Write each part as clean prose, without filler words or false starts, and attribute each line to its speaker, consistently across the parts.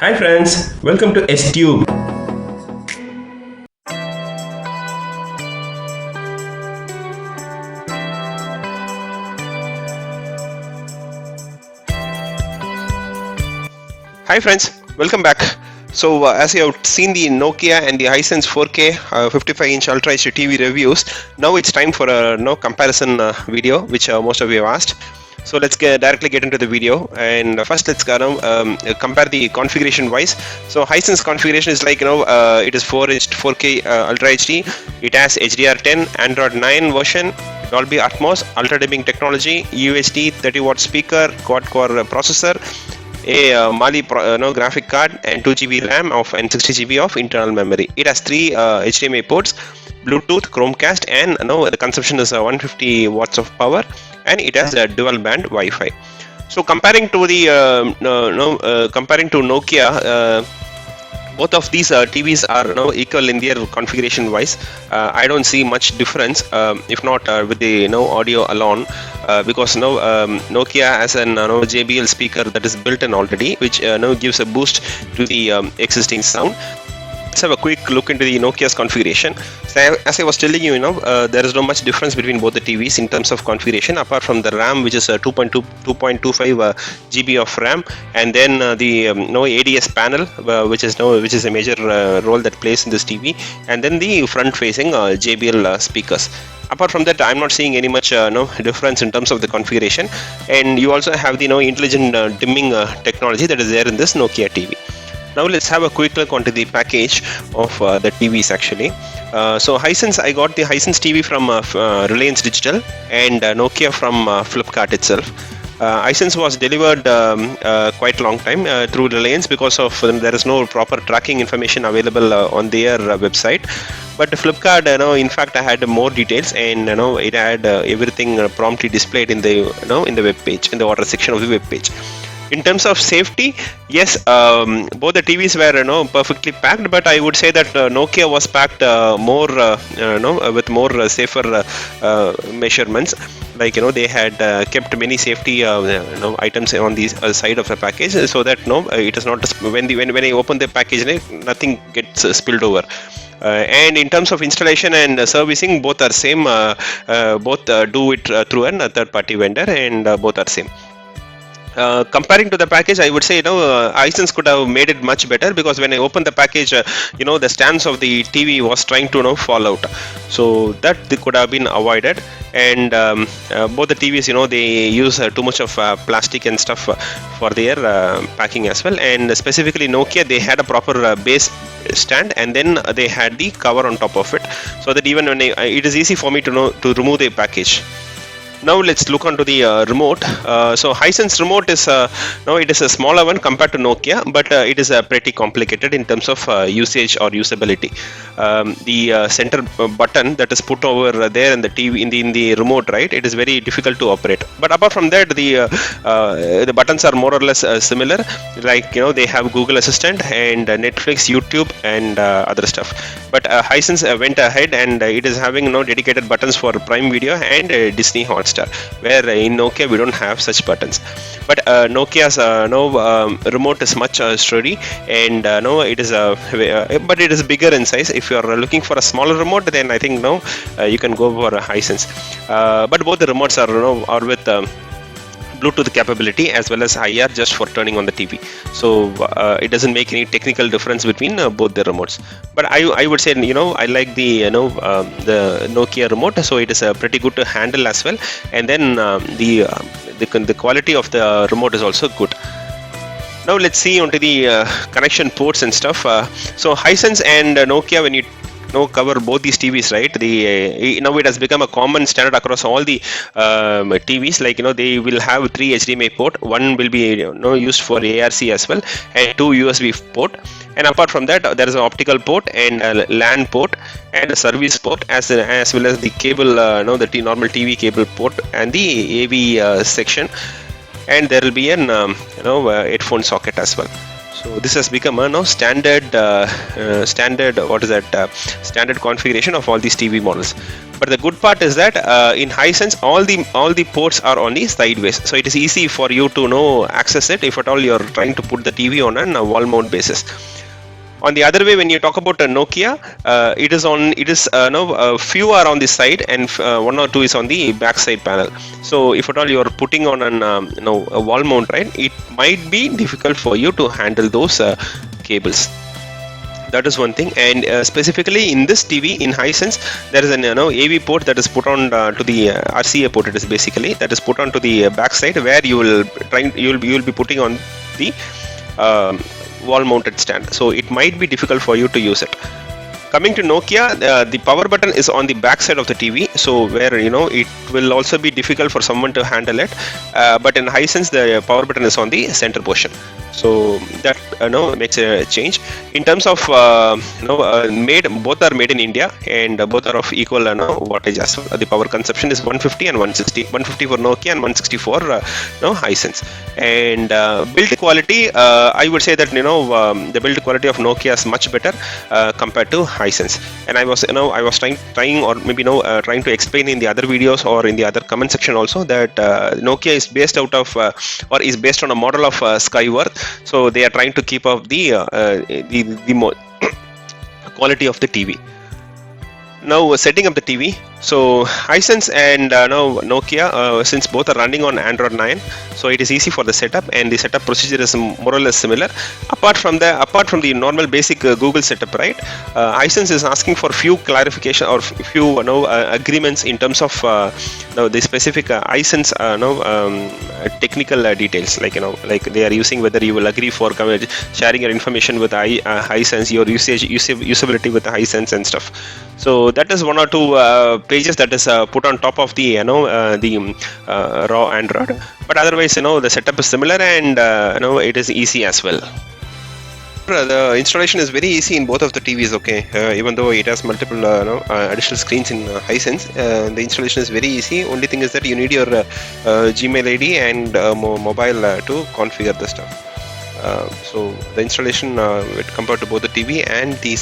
Speaker 1: Hi friends, welcome to STube. Hi friends, welcome back. So as you have seen the Nokia and the HiSense 4K 55-inch Ultra HD TV reviews, now it's time for a comparison video which most of you have asked. So let's directly get into the video, and first let's compare the configuration wise. So HiSense configuration is like it is 4K Ultra HD. It has HDR10, Android 9 version, Dolby Atmos, ultra dimming technology, UHD 30-watt speaker, quad-core processor, a Mali graphic card, and 2 GB RAM and 60 GB of internal memory. It has 3 HDMI ports, Bluetooth, Chromecast, and the consumption is 150 watts of power, and it has a dual band Wi-Fi. So comparing to the Nokia, both of these TVs are equal in their configuration wise. I don't see much difference, if not with the audio alone, because Nokia has an JBL speaker that is built in already, which gives a boost to the existing sound. Let's have a quick look into the Nokia's configuration. So as I was telling you, there is not much difference between both the TVs in terms of configuration, apart from the RAM, which is 2.25 GB of RAM, and then the ADS panel, which is a major role that plays in this TV, and then the front-facing JBL speakers. Apart from that, I'm not seeing any much difference in terms of the configuration, and you also have the intelligent dimming technology that is there in this Nokia TV. Now let's have a quick look onto the package of the TVs actually. So HiSense, I got the HiSense TV from Reliance Digital, and Nokia from Flipkart itself. HiSense was delivered quite a long time through Reliance, because of there is no proper tracking information available on their website. But Flipkart, in fact, I had more details, and it had everything promptly displayed in the in the web page, in the order section of the web page. In terms of safety, yes, both the TVs were perfectly packed, but I would say that Nokia was packed more with more safer measurements. Like they had kept many safety items on the side of the package, so that it is not when I open the package, nothing gets spilled over. And in terms of installation and servicing, both are same. Both do it through a third-party vendor, and both are same. Comparing to the package, I would say HiSense could have made it much better, because when I opened the package, the stance of the TV was trying to fall out, so that could have been avoided. And both the TVs, they use too much of plastic and stuff for their packing as well. And specifically Nokia, they had a proper base stand, and then they had the cover on top of it, so that even when it is easy for me to remove the package. Now let's look onto the remote. So HiSense remote is it is a smaller one compared to Nokia, but it is pretty complicated in terms of usage or usability. The center button that is put over there in the TV in the remote, right? It is very difficult to operate. But apart from that, the buttons are more or less similar. Like they have Google Assistant and Netflix, YouTube, and other stuff. But HiSense went ahead, and it is having dedicated buttons for Prime Video and Disney Hotstar, where in Nokia we don't have such buttons. But Nokia's remote is much sturdy, and it is but it is bigger in size. If you are looking for a smaller remote, then I think you can go for a HiSense. But both the remotes are with Bluetooth capability as well as IR, just for turning on the TV. So it doesn't make any technical difference between both the remotes. But I would say I like the the Nokia remote, so it is pretty good to handle as well. And then the quality of the remote is also good. Now let's see onto the connection ports and stuff. So HiSense and Nokia, when you cover both these TVs, right? Now it has become a common standard across all the TVs. Like they will have 3 HDMI port. One will be used for ARC as well, and 2 USB port. And apart from that, there is an optical port and a LAN port and a service port, as well as the cable, the normal TV cable port, and the AV section. And there will be an headphone socket as well. So this has become a now standard what is that standard configuration of all these TV models. But the good part is that in HiSense all the ports are on the sideways, so it is easy for you to access it if at all you are trying to put the TV on a wall mount basis. On the other way, when you talk about a Nokia, few are on the side and one or two is on the back side panel. So if at all you are putting on a wall mount, right, it might be difficult for you to handle those cables. That is one thing. And specifically in this TV in HiSense, there is an AV port that is put on to the RCA port. It is basically that is put on to the back side, where you will be putting on the wall mounted stand, so it might be difficult for you to use it. Coming to Nokia, the power button is on the back side of the TV, so where it will also be difficult for someone to handle it, but in HiSense the power button is on the center portion, so that makes a change. In terms of both are made in India, and both are of equal wattage as well. The power consumption is 150 and 160, 150 for Nokia and 160 for HiSense. And build quality, I would say that the build quality of Nokia is much better compared to HiSense. And I was trying or maybe trying to explain in the other videos or in the other comment section also that Nokia is based out of or is based on a model of Skyworth, so they are trying to keep up the quality of the TV. Now setting up the TV, so HiSense and Nokia, since both are running on Android 9, so it is easy for the setup, and the setup procedure is more or less similar. Apart from the normal basic Google setup, right? HiSense is asking for few clarification or few agreements in terms of the specific HiSense technical details, like they are using whether you will agree for sharing your information with HiSense, your usability with HiSense and stuff. So that is one or two pages that is put on top of the raw Android, but otherwise the setup is similar, and it is easy as well. The installation is very easy in both of the TVs. Okay, even though it has multiple additional screens in HiSense, the installation is very easy. Only thing is that you need your Gmail ID and mobile to configure the stuff. So the installation compared to both the TV and the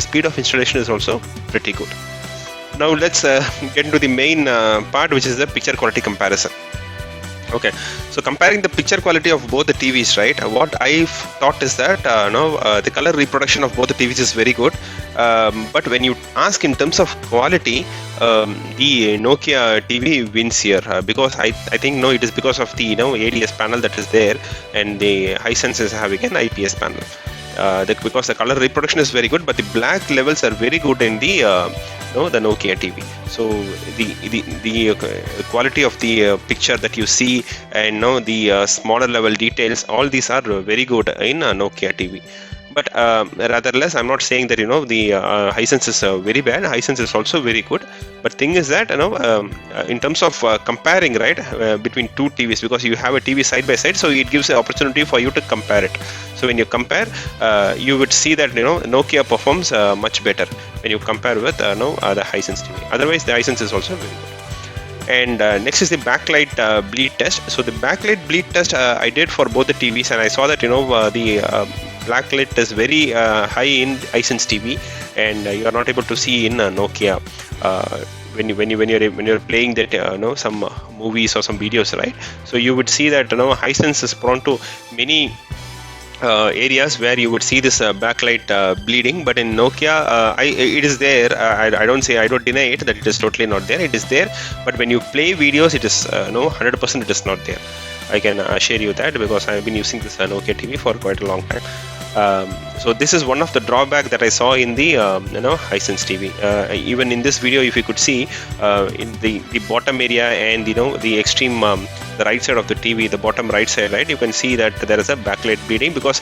Speaker 1: speed of installation is also pretty good. Now let's get into the main part, which is the picture quality comparison. Okay, so comparing the picture quality of both the TVs, right? What I thought is that the color reproduction of both the TVs is very good, but when you ask in terms of quality, the Nokia TV wins here, because I think it is because of the ADS panel that is there, and the HiSense is having an IPS panel. Because the color reproduction is very good, but the black levels are very good in the Nokia TV. So the quality of the picture that you see, and the smaller level details, all these are very good in Nokia TV. But rather less, I'm not saying that the HiSense is very bad. HiSense is also very good. But thing is that in terms of comparing, right, between two TVs, because you have a TV side by side, so it gives an opportunity for you to compare it. So when you compare, you would see that Nokia performs much better when you compare with the HiSense TV. Otherwise, the HiSense is also very good. And next is the backlight bleed test. So the backlight bleed test I did for both the TVs, and I saw that the backlight is very high in HiSense TV, and you are not able to see in Nokia when you're playing that some movies or some videos, right? So you would see that HiSense is prone to many areas where you would see this backlight bleeding, but in Nokia it is there. I don't deny it that it is totally not there. It is there, but when you play videos, it is 100% it is not there. I can share you that, because I have been using this Nokia TV for quite a long time. So this is one of the drawback that I saw in the HiSense TV. Even in this video, if you could see in the bottom area and the extreme the right side of the TV, the bottom right side, right, you can see that there is a backlight bleeding, because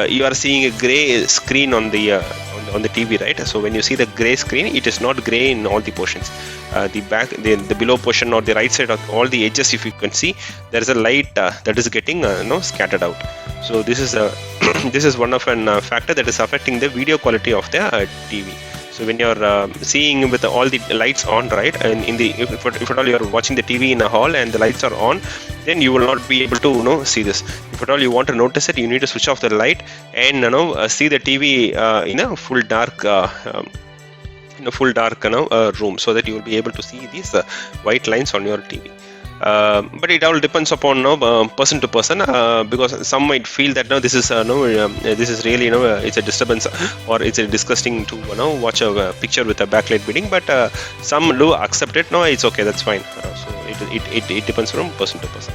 Speaker 1: you are seeing a gray screen on the TV, right? So when you see the gray screen, it is not gray in all the portions. The below portion or the right side of all the edges, if you can see, there is a light that is getting scattered out. So this is a this is one of an factor that is affecting the video quality of the TV. So when you're seeing with all the lights on, right, and if at all you're watching the TV in a hall and the lights are on, then you will not be able to see this. If at all you want to notice it, you need to switch off the light and see the TV in a full dark room, so that you will be able to see these white lines on your TV. But it all depends upon person to person, because some might feel that this is this is really it's a disturbance, or it's a disgusting to watch a picture with a backlight bleeding. But some do accept it. No, it's okay, that's fine. So it depends from person to person.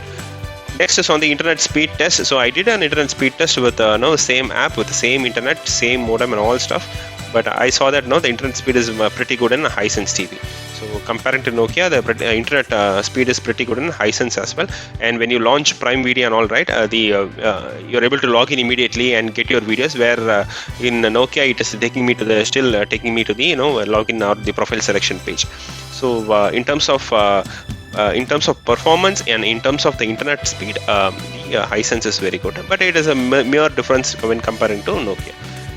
Speaker 1: Next is on the internet speed test. So I did an internet speed test with same app, with the same internet, same modem and all stuff. But I saw that the internet speed is pretty good in HiSense TV. So comparing to Nokia, the internet speed is pretty good in HiSense as well. And when you launch Prime Video and all, right, you're able to log in immediately and get your videos. Where in Nokia, it is taking me to the login or the profile selection page. So in terms of performance and in terms of the internet speed, the HiSense is very good, but it is a mere difference when comparing to Nokia.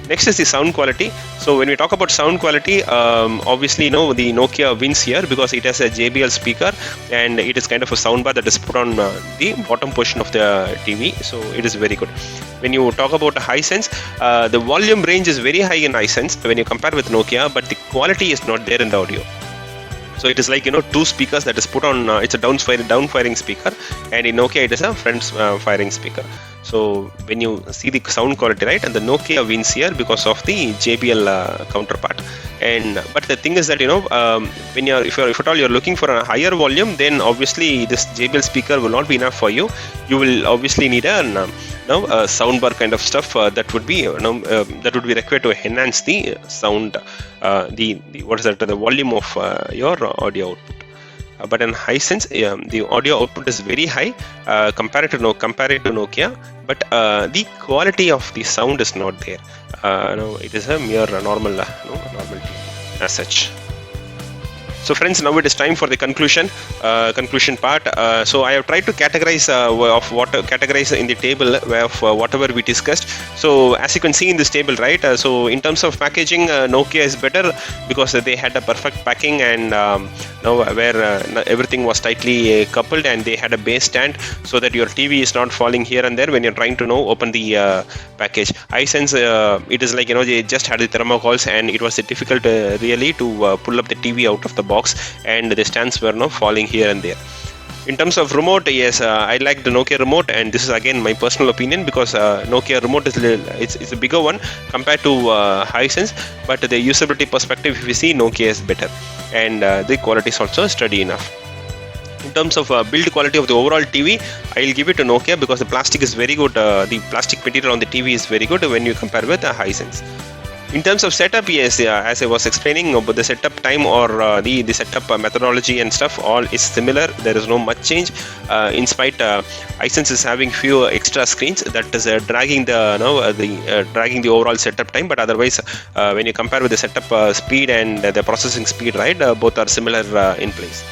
Speaker 1: Next is the sound quality. So when we talk about sound quality, obviously the Nokia wins here because it has a JBL speaker, and it is kind of a soundbar that is put on the bottom portion of the TV. So it is very good. When you talk about HiSense, the volume range is very high in HiSense when you compare with Nokia, but the quality is not there in the audio. So it is like two speakers that is put on. It's a down firing speaker, and in Nokia it is a front firing speaker. So when you see the sound quality, right, and the Nokia wins here because of the JBL counterpart. But the thing is that when if at all you're looking for a higher volume, then obviously this JBL speaker will not be enough for you. You will obviously need a soundbar kind of stuff that would be required to enhance the sound, the volume of your audio output. But in HiSense, the audio output is very high compared to Nokia, but the quality of the sound is not there. It is a mere normal TV as such. So friends, now it is time for the conclusion part. So I have tried to categorize in the table of whatever we discussed. So as you can see in this table, right, so in terms of packaging, Nokia is better because they had a perfect packing, and where everything was tightly coupled, and they had a base stand so that your TV is not falling here and there when you're trying to open the package. HiSense, it is like they just had the thermocols, and it was difficult really to pull up the TV out of the box, and the stands were falling here and there. In terms of remote, yes, I like the Nokia remote, and this is again my personal opinion because Nokia remote is it's a bigger one compared to HiSense, but the usability perspective, if you see, Nokia is better, and the quality is also steady enough. In terms of build quality of the overall TV, I'll give it to Nokia because the plastic is very good. The plastic material on the TV is very good when you compare with HiSense. In terms of setup, yes, as I was explaining about the setup time or the setup methodology and stuff, all is similar. There is no much change. In spite, HiSense is having few extra screens that is dragging the overall setup time. But otherwise, when you compare with the setup speed and the processing speed, right, both are similar in place.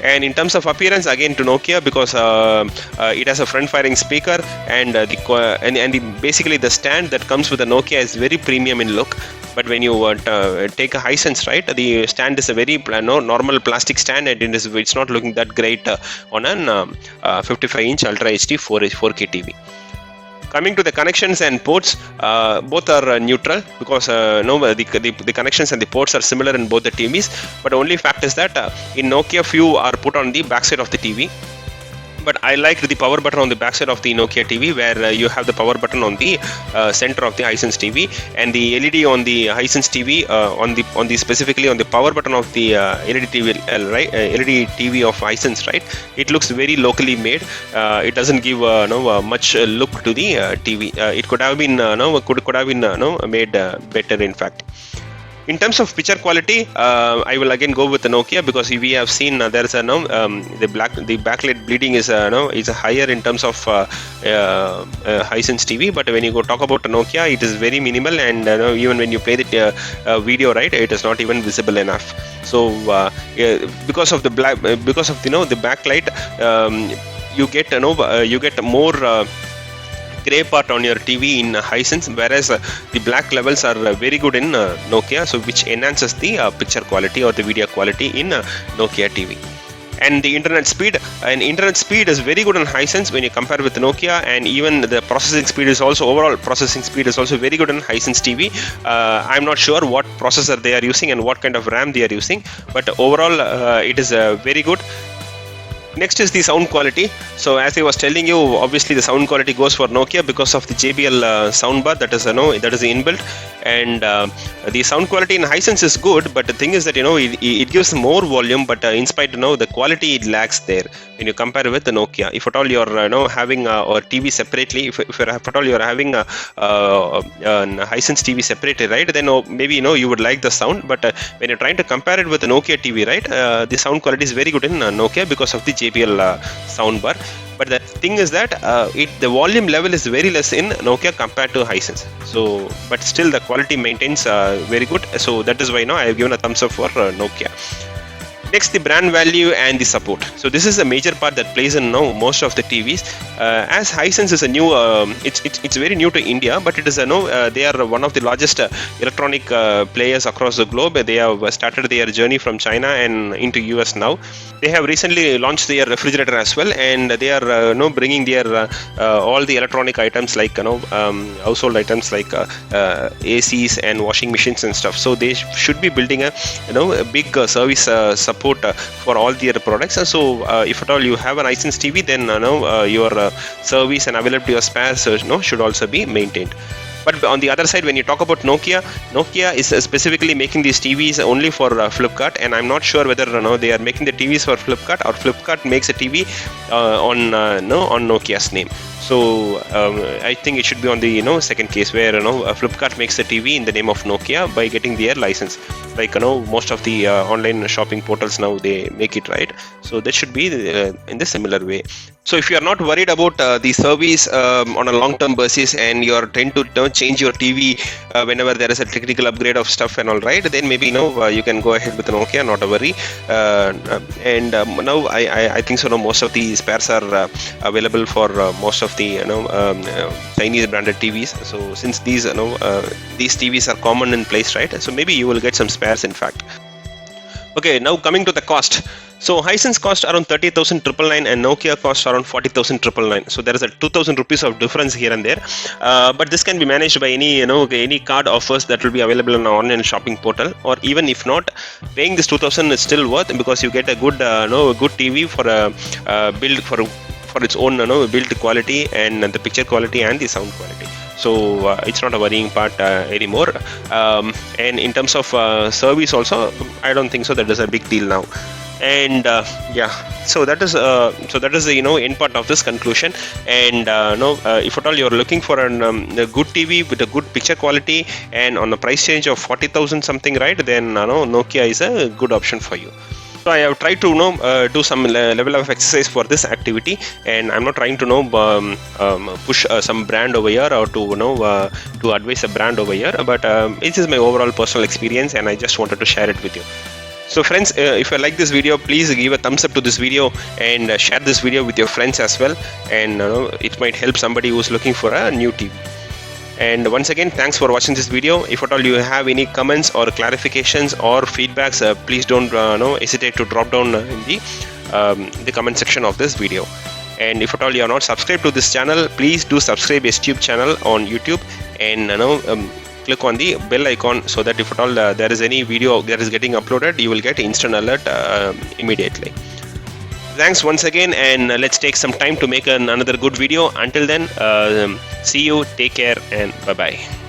Speaker 1: And in terms of appearance, again to Nokia because it has a front-firing speaker, and basically the stand that comes with the Nokia is very premium in look. But when you take a HiSense, right, the stand is a very normal plastic stand, and it's not looking that great on an 55-inch Ultra HD 4K TV. Coming to the connections and ports, both are neutral because the connections and the ports are similar in both the TVs. But only fact is that in Nokia, few are put on the backside of the TV. But I liked the power button on the backside of the Nokia TV, where you have the power button on the center of the HiSense TV, and the LED on the HiSense TV on the specifically on the power button of the LED TV, LED TV of HiSense, right? It looks very locally made. It doesn't give much look to the TV. It could have been made better, in fact. In terms of picture quality, I will again go with the Nokia because we have seen there is the backlight bleeding is higher in terms of HiSense TV. But when you go talk about the Nokia, it is very minimal, and even when you play the video, right, it is not even visible enough. So because of the backlight, you get more gray part on your TV in HiSense, whereas the black levels are very good in Nokia, so which enhances the picture quality or the video quality in Nokia TV. and the internet speed is very good on HiSense when you compare with Nokia, and even the processing speed is also, overall processing speed is also very good on HiSense TV. I'm not sure what processor they are using and what kind of RAM they are using, but overall it is very good. Next is the sound quality. So as I was telling you, obviously the sound quality goes for Nokia because of the JBL soundbar that is that is inbuilt, and the sound quality in HiSense is good, but the thing is that it gives more volume, but in spite the quality it lacks there when you compare with the Nokia. If at all you're having a TV separately, if at all you're having a HiSense TV separately, right, then maybe you would like the sound, but when you're trying to compare it with the Nokia TV, right, the sound quality is very good in Nokia because of the JBL soundbar. But the thing is that the volume level is very less in Nokia compared to HiSense. So, but still the quality maintains very good. So that is why I have given a thumbs up for Nokia. Next, the brand value and the support. So this is a major part that plays in most of the TVs. As HiSense is a new, it's very new to India, but it is they are one of the largest electronic players across the globe. They have started their journey from China and into US now. They have recently launched their refrigerator as well, and they are bringing their all the electronic items like household items like ACs and washing machines and stuff. So they should be building a big service support for all their products. And so if at all you have an HiSense TV, then your service and availability of spares should also be maintained. But on the other side, when you talk about Nokia is specifically making these TVs only for Flipkart, and I'm not sure whether they are making the TVs for Flipkart or Flipkart makes a TV on Nokia's name. So I think it should be on the second case where Flipkart makes the TV in the name of Nokia by getting their license. Like most of the online shopping portals now, they make it, right. So that should be in the similar way. So if you are not worried about the service on a long-term basis, and you are trying to change your TV whenever there is a technical upgrade of stuff and all, right, then maybe you can go ahead with Nokia, not a worry. And now I think so. Most of the spares are available for most of the Chinese branded TVs. So since these these TVs are common in place, right, so maybe you will get some spares in fact. Okay, now coming to the cost. So HiSense costs around 30,999 and Nokia costs around 40,999. So there is a 2,000 rupees of difference here and there. But this can be managed by any card offers that will be available on an online shopping portal. Or even if not, paying this 2,000 is still worth, because you get a good good TV for a build for its own build quality and the picture quality and the sound quality. So it's not a worrying part anymore. And in terms of service also, I don't think so that is a big deal now. And yeah, so that is the end part of this conclusion. And if at all you're looking for a good TV with a good picture quality and on a price range of 40,000 something, right, then Nokia is a good option for you. So I have tried to do some level of exercise for this activity, and I'm not trying to push some brand over here or to advise a brand over here, but it is my overall personal experience, and I just wanted to share it with you. So friends, if you like this video, please give a thumbs up to this video and share this video with your friends as well, and it might help somebody who's looking for a new TV. And once again, thanks for watching this video. If at all you have any comments or clarifications or feedbacks, please don't hesitate to drop down in the comment section of this video. And if at all you are not subscribed to this channel, please do subscribe STube channel on YouTube, and click on the bell icon, so that if at all there is any video that is getting uploaded, you will get instant alert immediately. Thanks once again, and let's take some time to make another good video. Until then, see you, take care, and bye bye.